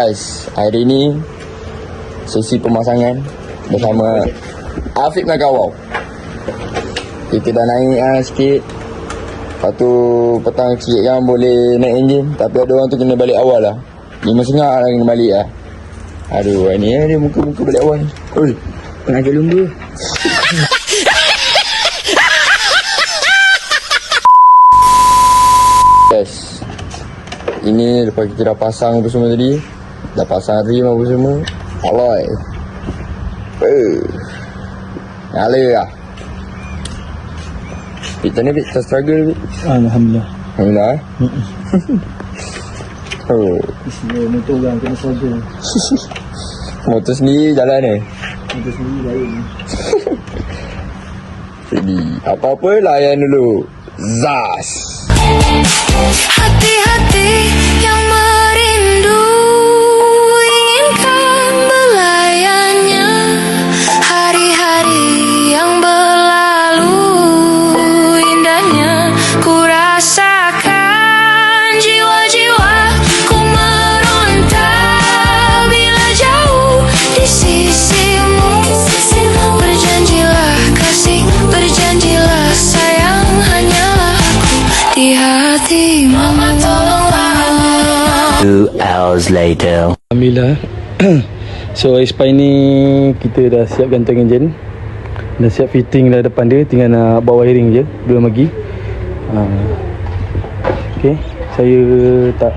Guys, hari ni sesi pemasangan bersama Afiq Nagawau. Kita dah naik sikit. Lepas tu petang sikit kan boleh naik enjin. Tapi ada orang tu kena balik awal lah. 5.30 lah kena balik lah. Aduh, ni dia muka-muka balik awal. Oi, pengajar lumba. Yes. Ini lepas kita dah pasang apa semua tadi. Dah pasang rim apa semua. Alloy. Nyala lah. Kita ni tak struggle. Alhamdulillah. Alhamdulillah. Oh. Bismillah, motor orang kena struggle. Motor sendiri jalan ni. Motor sendiri lain. Jadi apa-apa layan dulu. Zas. Hati-hati yang merindu inginkan belayannya. Hari-hari yang berlalu indahnya ku rasakan. Jiwa-jiwaku meronta bila jauh di sisimu. Berjanjilah kasih, berjanjilah sayang, hanyalah aku di hatimu. Mama tolonglah. 2 hours later. Alhamdulillah. So Aspire ni kita dah siap gantung enjin. Dah siap fitting dah depan dia. Tinggal nak buat wiring je. Belum lagi. Okay. Saya tak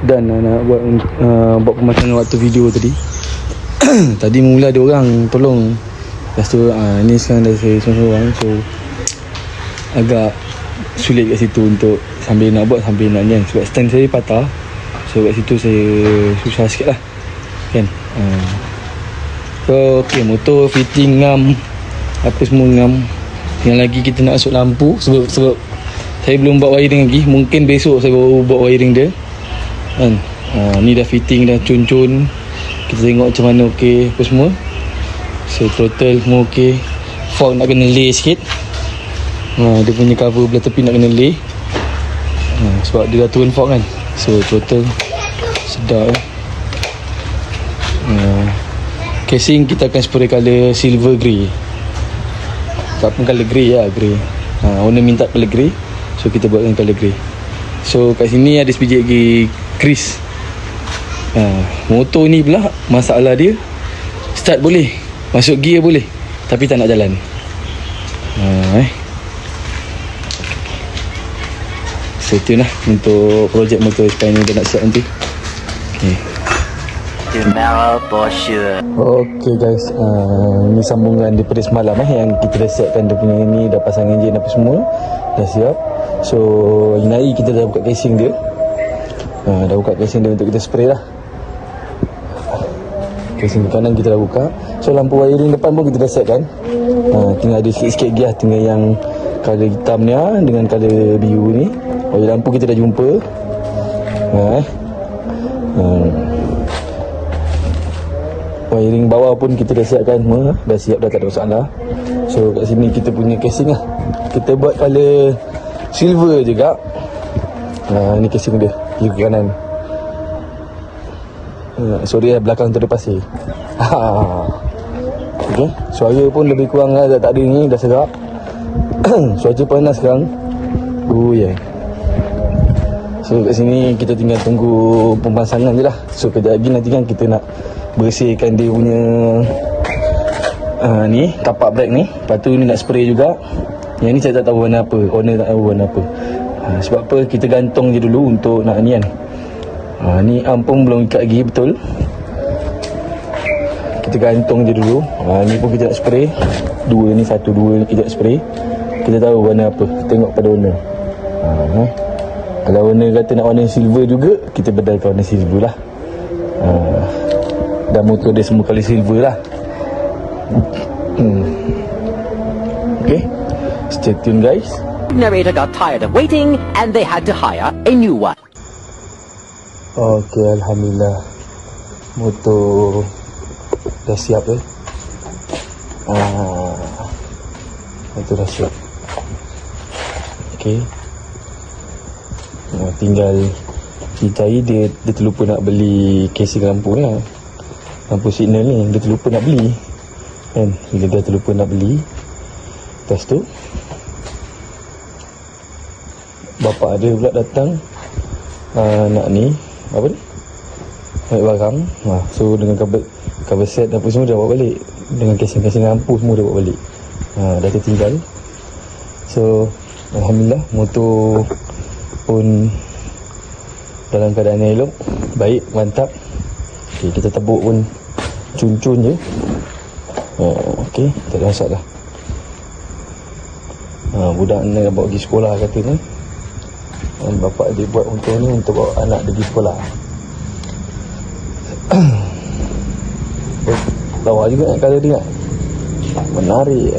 done nak buat pemasangan waktu video tadi. Tadi mula ada orang tolong. Lepas tu ni sekarang dah saya seorang-seorang. So agak sulit kat situ untuk sambil nak buat sambil nak ni. Sebab stand saya patah. So kat situ saya susah sikit lah kan. So okay, motor fitting ngam, apa semua ngam. Yang lagi kita nak masuk lampu. Sebab saya belum buat wiring lagi. Mungkin besok saya baru buat wiring dia kan. Ni dah fitting, dah cun-cun. Kita tengok macam mana okey apa semua. So throttle semua okey. Fork nak kena lay sikit. Dia punya cover belah tepi nak kena lay. Sebab dia dah turun fork kan. So throttle sedap. Casing kita akan spray colour silver grey. Tak pun colour grey lah, grey. Owner minta colour grey. So kita buatkan colour grey. So kat sini ada sebiji lagi crease. Motor ni pula masalah dia, start boleh, masuk gear boleh, tapi tak nak jalan. So itu lah untuk projek motor Aspire ni dah nak siap nanti. Okay. Tomorrow for sure. Okay guys, ni sambungan daripada semalam yang kita dah siapkan dia punya ni, dah pasang enjin apa semua, dah siap. So hari kita dah buka casing dia. Dah buka casing dia untuk kita spray lah. Casing kanan kita dah buka. So lampu wiring depan pun kita dah siapkan. Tinggal ada sikit-sikit gear, tinggal yang colour hitam ni dengan colour biru ni. Lampu kita dah jumpa. Wiring bawah pun kita dah siapkan semua. Dah siap, dah tak ada masalah. So kat sini kita punya casing lah. Kita buat colour silver juga. Ni casing dia, kiri kanan. Sorry belakang tu ada pasir. Okay, suara pun lebih kurang lah, tak ada ni, dah serap. Cuaca panas sekarang. Oh yeah. So kat sini kita tinggal tunggu pemasangan je lah. So kejap lagi nanti kan kita nak bersihkan dia punya ni tapak brake ni. Lepas tu ni nak spray juga. Yang ni saya tak tahu warna apa, owner tak tahu warna apa. Sebab apa, kita gantung je dulu untuk nak ni kan. Ni arm pun belum ikat lagi betul. Kita gantung je dulu. Ni pun kita nak spray. Dua ni, satu dua ni kita nak spray. Kita tahu warna apa, tengok pada owner. Kalau owner kata nak warna silver juga, kita bedalkan warna silver lah. Dan motor dia semua kali silver lah. Okay, stay tune guys. Narrator got tired of waiting and they had to hire a new one. Okay, Alhamdulillah. Motor dah siap motor dah siap. Okay, tinggal Cerita dia terlupa nak beli casing lampu ni lah. Lampu signal ni dia terlupa nak beli kan. Bila dia terlupa nak beli, lepas tu bapak dia pula datang nak ni apa ni, ambil barang. So dengan cover set apa semua dia bawa balik, dengan casing-casing lampu semua dia bawa balik. Dah tertinggal. So alhamdulillah motor pun dalam keadaan yang elok, baik, mantap. Okay, kita tebuk pun cun-cun je. Okay, tak ada masalah. Budak ni nak bawa pergi sekolah katanya. Bapak dia buat untuk ni untuk bawa anak dia pergi sekolah. Lawa juga nak kata dia. Menarik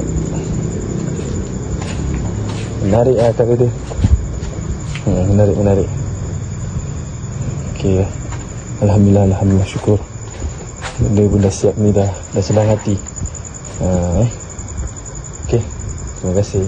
kata dia. Menarik. Okay, Alhamdulillah, syukur. Dia pun dah siap ni, dah senang hati. Okay, terima kasih.